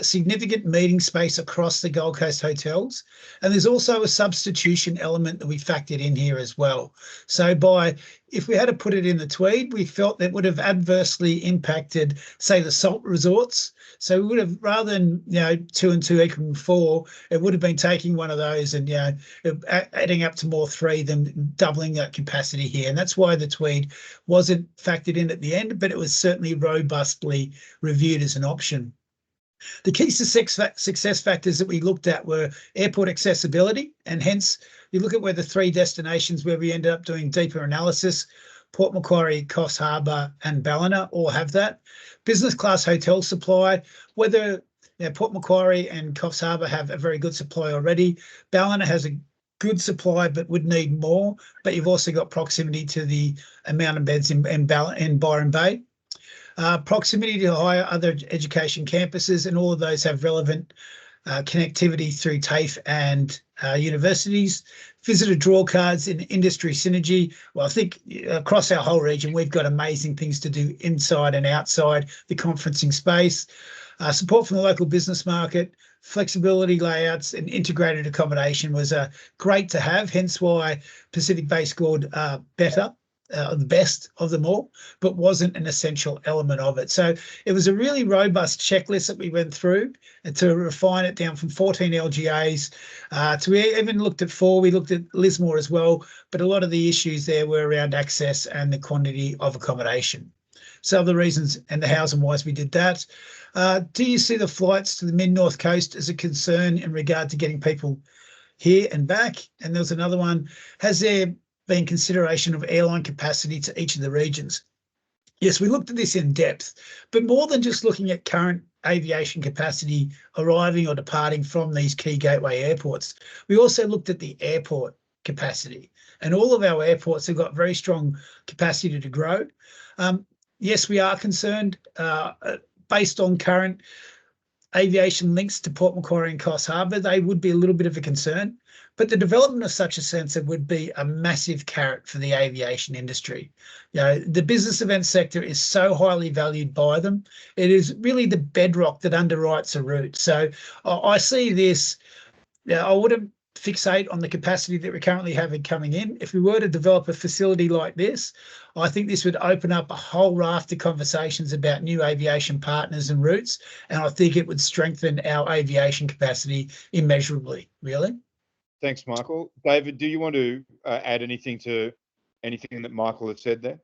significant meeting space across the Gold Coast hotels. And there's also a substitution element that we factored in here as well. So if we had to put it in the Tweed, we felt that would have adversely impacted, say, the salt resorts. So we would have, rather than, you know, 2 and 2 equaling 4, it would have been taking one of those and, you know, adding up to more 3 than doubling that capacity here. And that's why the Tweed wasn't factored in at the end, but it was certainly robustly reviewed as an option. The key success factors that we looked at were airport accessibility, and hence you look at where the 3 destinations where we ended up doing deeper analysis, Port Macquarie, Coffs Harbour and Ballina all have that. Business class hotel supply, whether, you know, Port Macquarie and Coffs Harbour have a very good supply already. Ballina has a good supply but would need more, but you've also got proximity to the amount of beds in Byron Bay. Proximity to higher other education campuses, and all of those have relevant connectivity through TAFE and universities. Visitor draw cards in industry synergy. Well, I think across our whole region, we've got amazing things to do inside and outside the conferencing space. Support from the local business market, flexibility layouts and integrated accommodation was great to have, hence why Pacific Bay scored better. The best of them all, but wasn't an essential element of it. So it was a really robust checklist that we went through to refine it down from 14 LGAs to we even looked at 4. We looked at Lismore as well, but a lot of the issues there were around access and the quantity of accommodation. So the reasons and the hows and whys we did that. Do you see the flights to the mid-north coast as a concern in regard to getting people here and back? And there was another one, has there been consideration of airline capacity to each of the regions? Yes, we looked at this in depth, but more than just looking at current aviation capacity arriving or departing from these key gateway airports, we also looked at the airport capacity, and all of our airports have got very strong capacity to grow. Yes, we are concerned based on current aviation links to Port Macquarie and Coffs Harbour, they would be a little bit of a concern. But the development of such a centre would be a massive carrot for the aviation industry. You know, the business event sector is so highly valued by them. It is really the bedrock that underwrites a route. So I see this, you know, I wouldn't fixate on the capacity that we currently have coming in. If we were to develop a facility like this, I think this would open up a whole raft of conversations about new aviation partners and routes. And I think it would strengthen our aviation capacity immeasurably, really.
Thanks, Michael. David, do you want to add anything to anything that Michael has said there?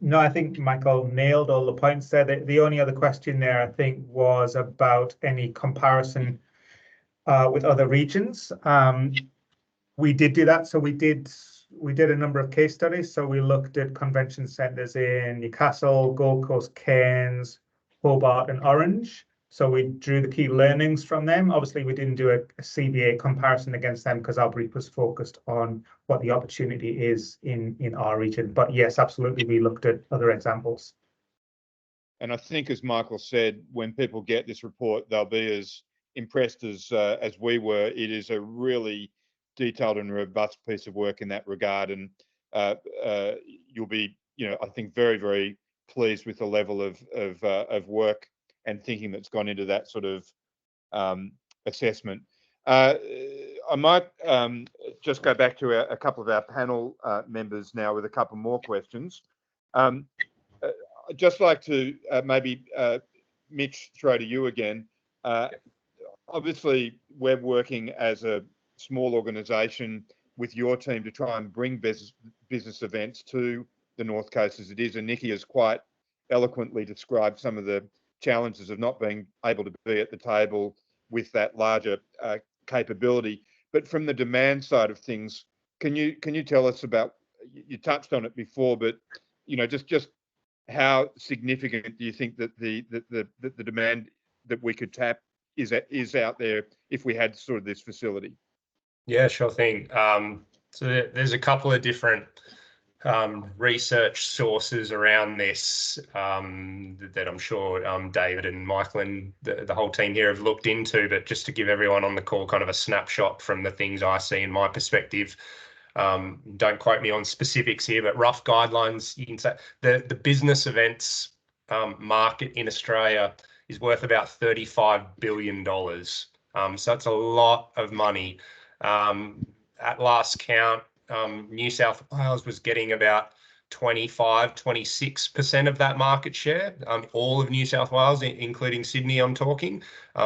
No, I think Michael nailed all the points there. The only other question there, I think, was about any comparison with other regions. We did do that. So we did a number of case studies. So we looked at convention centres in Newcastle, Gold Coast, Cairns, Hobart and Orange. So we drew the key learnings from them. Obviously, we didn't do a CBA comparison against them because our brief was focused on what the opportunity is in our region. But yes, absolutely, we looked at other examples.
And I think, as Michael said, when people get this report, they'll be as impressed as we were. It is a really detailed and robust piece of work in that regard, and you'll be, you know, I think very, very pleased with the level of work and thinking that's gone into that sort of assessment. I might just go back to a couple of our panel members now with a couple more questions. I'd just like to maybe, Mitch, throw to you again. Obviously, we're working as a small organisation with your team to try and bring business events to the North Coast as it is, and Nikki has quite eloquently described some of the challenges of not being able to be at the table with that larger capability. But from the demand side of things, can you tell us about? You touched on it before, but just how significant do you think that the demand that we could tap is out there if we had sort of this facility?
Yeah, sure thing. So there's a couple of different research sources around this that I'm sure David and Michael and the whole team here have looked into, but just to give everyone on the call kind of a snapshot from the things I see in my perspective. Don't quote me on specifics here, but rough guidelines, you can say the business events market in Australia is worth about $35 billion. So it's a lot of money. At last count, New South Wales was getting about 26% of that market share, all of New South Wales, including Sydney, I'm talking.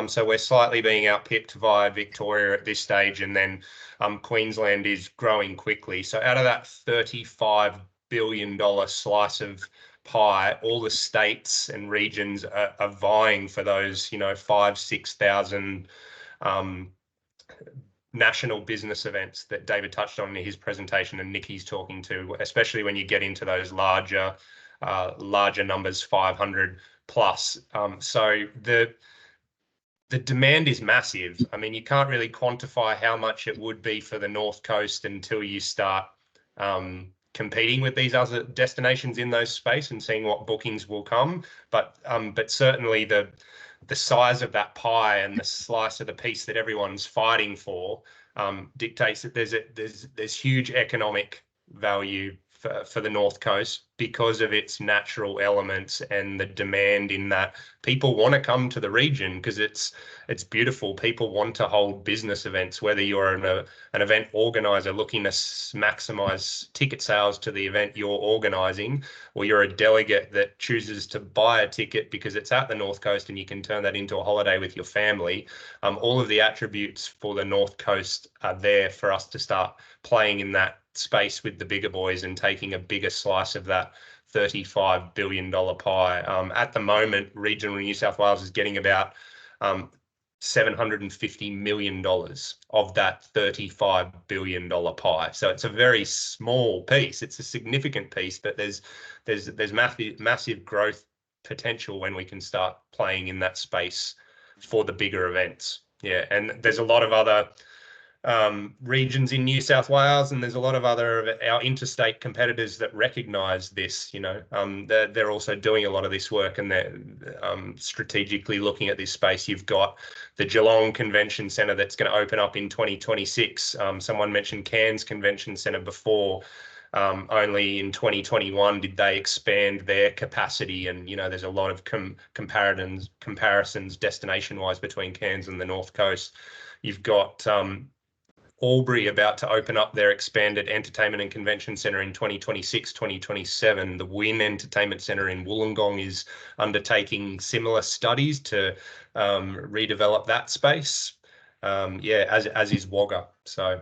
So we're slightly being outpipped via Victoria at this stage, and then Queensland is growing quickly. So out of that $35 billion slice of pie, all the states and regions are vying for those, 5,000-6,000 national business events that David touched on in his presentation and Nikki's talking to, especially when you get into those larger numbers, 500 plus. So the demand is massive. I mean, you can't really quantify how much it would be for the North Coast until you start competing with these other destinations in those space and seeing what bookings will come. But certainly the size of that pie and the slice of the piece that everyone's fighting for dictates that there's huge economic value for the North Coast because of its natural elements and the demand in that people want to come to the region because it's beautiful. People want to hold business events, whether you're an event organizer looking to maximize ticket sales to the event you're organizing, or you're a delegate that chooses to buy a ticket because it's at the North Coast and you can turn that into a holiday with your family. All of the attributes for the North Coast are there for us to start playing in that space with the bigger boys and taking a bigger slice of that $35 billion pie. At the moment, regional New South Wales is getting about $750 million of that $35 billion pie. So it's a very small piece. It's a significant piece, but there's massive growth potential when we can start playing in that space for the bigger events. Yeah, and there's a lot of other regions in New South Wales, and there's a lot of other of our interstate competitors that recognise this. They're also doing a lot of this work, and they're strategically looking at this space. You've got the Geelong Convention Centre that's going to open up in 2026. Someone mentioned Cairns Convention Centre before. Only in 2021 did they expand their capacity, and there's a lot of comparisons destination-wise between Cairns and the North Coast. You've got Albury about to open up their expanded entertainment and convention centre in 2026, 2027. The Wynn Entertainment Centre in Wollongong is undertaking similar studies to redevelop that space. As is Wagga. So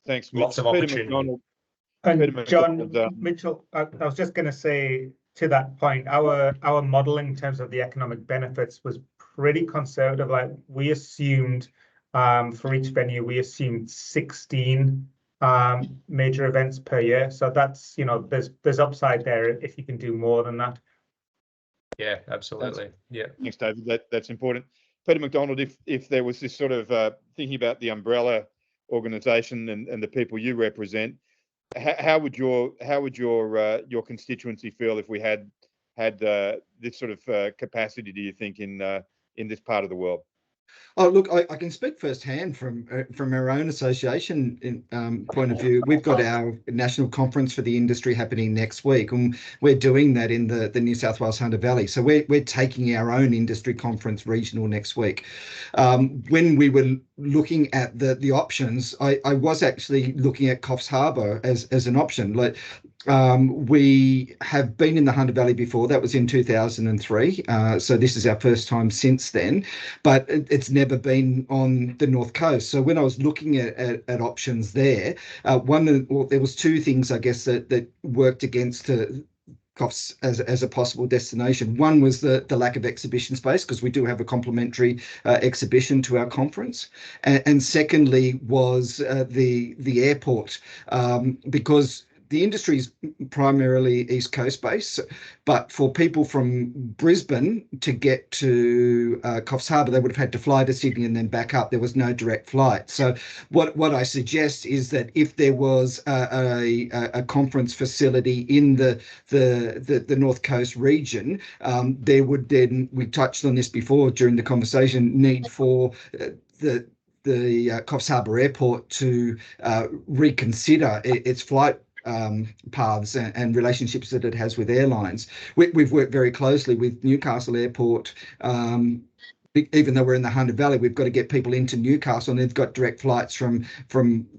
thanks.
Lots of opportunity.
And John Mitchell, I was just going to say to that point, our modelling in terms of the economic benefits was pretty conservative. Like we assumed for each venue, we assumed 16 major events per year. So that's, there's upside there if you can do more than that.
Yeah, absolutely. Yeah.
Thanks, David. That's important. Peter McDonald, if there was this sort of thinking about the umbrella organisation and the people you represent, how would your constituency feel if we had this sort of capacity, do you think, in this part of the world?
Oh, look, I can speak firsthand from our own association point of view. We've got our national conference for the industry happening next week, and we're doing that in the New South Wales Hunter Valley. So we're taking our own industry conference regional next week. When we were looking at the options, I was actually looking at Coffs Harbour as an option. Like we have been in the Hunter Valley before. That was in 2003. So this is our first time since then, but it's never been on the North Coast. So when I was looking at options there, there was two things, I guess, that worked against Coffs as a possible destination. One was the lack of exhibition space, because we do have a complementary exhibition to our conference, and secondly was the airport, because the industry is primarily East Coast based, but for people from Brisbane to get to Coffs Harbour, they would have had to fly to Sydney and then back up. There was no direct flight. So what I suggest is that if there was a conference facility in the North Coast region, there would then, we touched on this before during the conversation, need for the Coffs Harbour Airport to reconsider its flight paths and relationships that it has with airlines. We've worked very closely with Newcastle Airport. Even though we're in the Hunter Valley, we've got to get people into Newcastle, and they've got direct flights from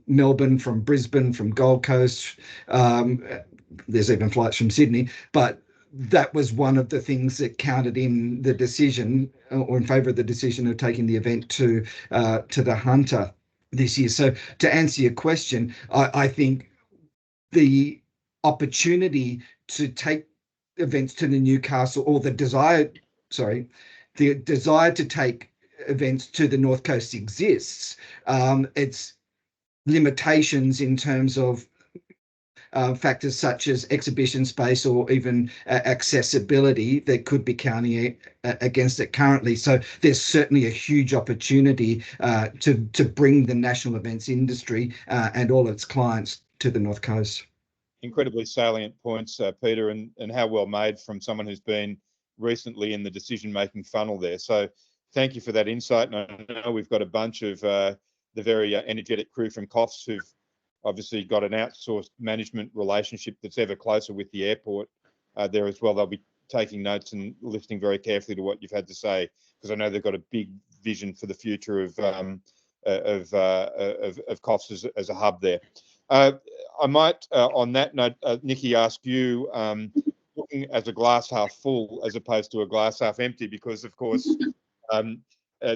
Melbourne, from Brisbane, from Gold Coast. There's even flights from Sydney, but that was one of the things that counted in the decision, or in favour of the decision of taking the event to the Hunter this year. So to answer your question, I think the opportunity to take events to the Newcastle, or the desire to take events to the North Coast exists. It's limitations in terms of factors such as exhibition space or even accessibility that could be counting against it currently. So there's certainly a huge opportunity to bring the national events industry and all its clients to the North Coast.
Incredibly salient points, Peter, and how well made from someone who's been recently in the decision-making funnel there. So thank you for that insight. And I know we've got a bunch of the very energetic crew from Coffs who've obviously got an outsourced management relationship that's ever closer with the airport there as well. They'll be taking notes and listening very carefully to what you've had to say, because I know they've got a big vision for the future of Coffs as a hub there. I might, on that note, Nikki, ask you, looking as a glass half full as opposed to a glass half empty, because of course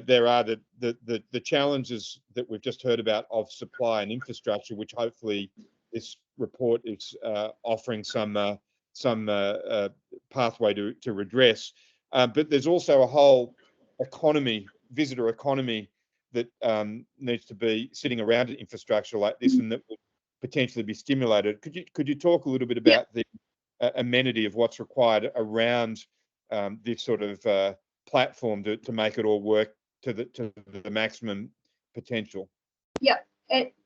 there are the challenges that we've just heard about of supply and infrastructure, which hopefully this report is offering some pathway to redress. But there's also a whole economy, visitor economy, that needs to be sitting around an infrastructure like this, and that would potentially be stimulated. Could you talk a little bit about the amenity of what's required around this sort of platform to make it all work to the maximum potential?
Yeah,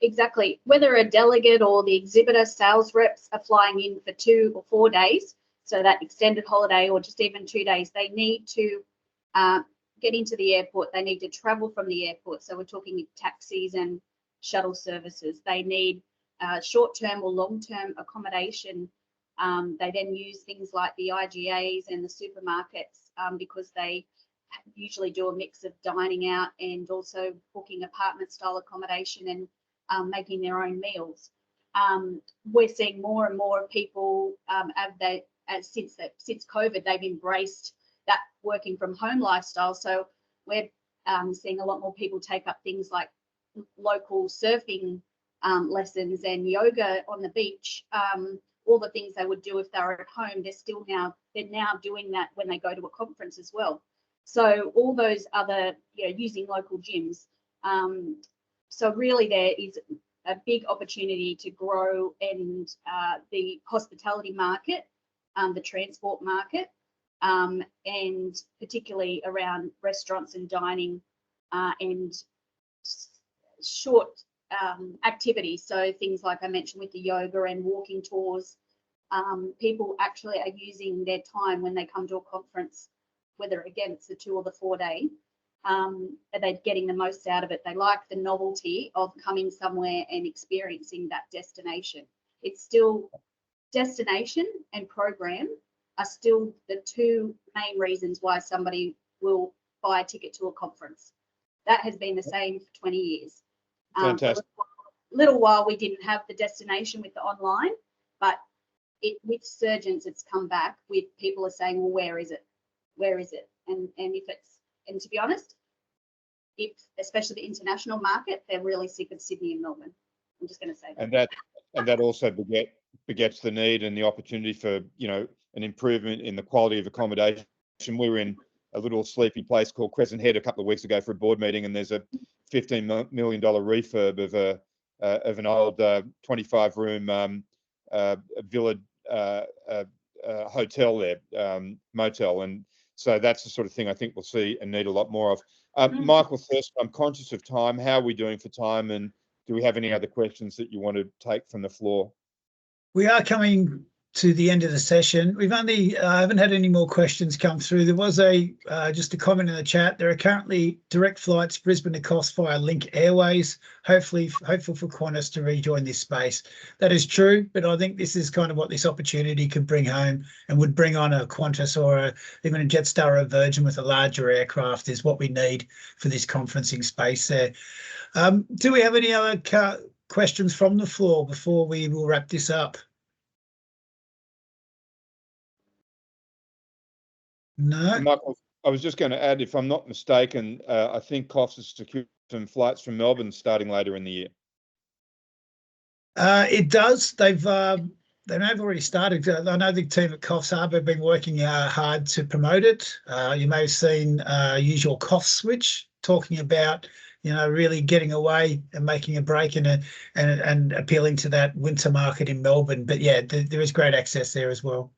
exactly. Whether a delegate or the exhibitor sales reps are flying in for 2 or 4 days, so that extended holiday, or just even 2 days, they need to get into the airport. They need to travel from the airport. So we're talking taxis and shuttle services. They need short-term or long-term accommodation. They then use things like the IGAs and the supermarkets because they usually do a mix of dining out and also booking apartment-style accommodation and making their own meals. We're seeing more and more people since COVID, they've embraced that working from home lifestyle. So we're seeing a lot more people take up things like local surfing lessons and yoga on the beach. All the things they would do if they were at home, they're now doing that when they go to a conference as well. So all those other, using local gyms. So really there is a big opportunity to grow in the hospitality market, the transport market, and particularly around restaurants and dining and short activities. So things like I mentioned with the yoga and walking tours, people actually are using their time when they come to a conference, whether again it's the 2 or the 4 day, they're getting the most out of it. They like the novelty of coming somewhere and experiencing that destination. It's still destination and program are still the 2 main reasons why somebody will buy a ticket to a conference. That has been the same for 20 years.
Fantastic.
For a little while we didn't have the destination with the online, but with Surgeons it's come back with people are saying, well, where is it? Where is it? And to be honest, especially the international market, they're really sick of Sydney and Melbourne. I'm just going to say that.
And that also beget begets the need and the opportunity for, you know, an improvement in the quality of accommodation. We were in a little sleepy place called Crescent Head a couple of weeks ago for a board meeting, and there's a $15 million refurb of an old 25-room villa hotel there, motel, and so that's the sort of thing I think we'll see and need a lot more of. Michael, first, I'm conscious of time. How are we doing for time, and do we have any other questions that you want to take from the floor?
We are coming to the end of the session. We've only haven't had any more questions come through. There was just a comment in the chat. There are currently direct flights Brisbane to Coffs via Link Airways. Hopeful for Qantas to rejoin this space. That is true, but I think this is kind of what this opportunity could bring home, and would bring on a Qantas or even a Jetstar or a Virgin with a larger aircraft is what we need for this conferencing space there. Do we have any other questions from the floor before we will wrap this up? No.
Michael, I was just going to add, if I'm not mistaken, I think Coffs has secured some flights from Melbourne starting later in the year.
It does. They've already started. I know the team at Coffs Harbour have been working hard to promote it. You may have seen Usual Coffs Switch talking about, you know, really getting away and making a break and appealing to that winter market in Melbourne. But yeah, there is great access there as well.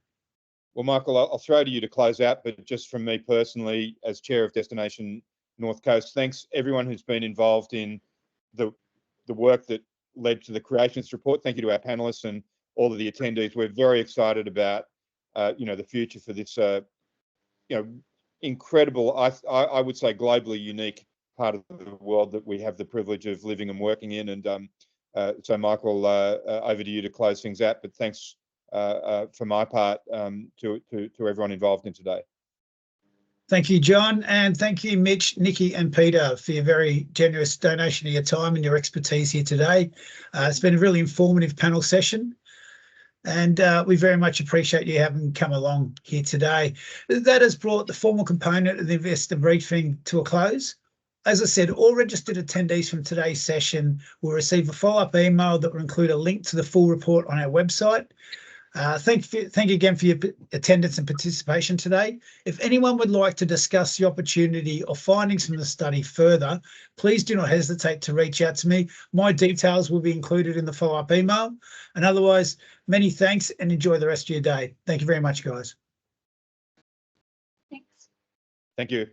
Well, Michael, I'll throw to you to close out, but just from me personally, as chair of Destination North Coast, thanks everyone who's been involved in the work that led to the creation of this report. Thank you to our panelists and all of the attendees. We're very excited about, you know, the future for this, you know, incredible, I would say globally unique part of the world that we have the privilege of living and working in. And so, Michael, over to you to close things out. But thanks for my part to everyone involved in today.
Thank you, John, and thank you, Mitch, Nikki and Peter, for your very generous donation of your time and your expertise here today. It's been a really informative panel session, and we very much appreciate you having come along here today. That has brought the formal component of the investor briefing to a close. As I said, all registered attendees from today's session will receive a follow-up email that will include a link to the full report on our website. Thank you again for your attendance and participation today. If anyone would like to discuss the opportunity or findings from the study further, please do not hesitate to reach out to me. My details will be included in the follow-up email. And otherwise, many thanks and enjoy the rest of your day. Thank you very much, guys.
Thanks.
Thank you.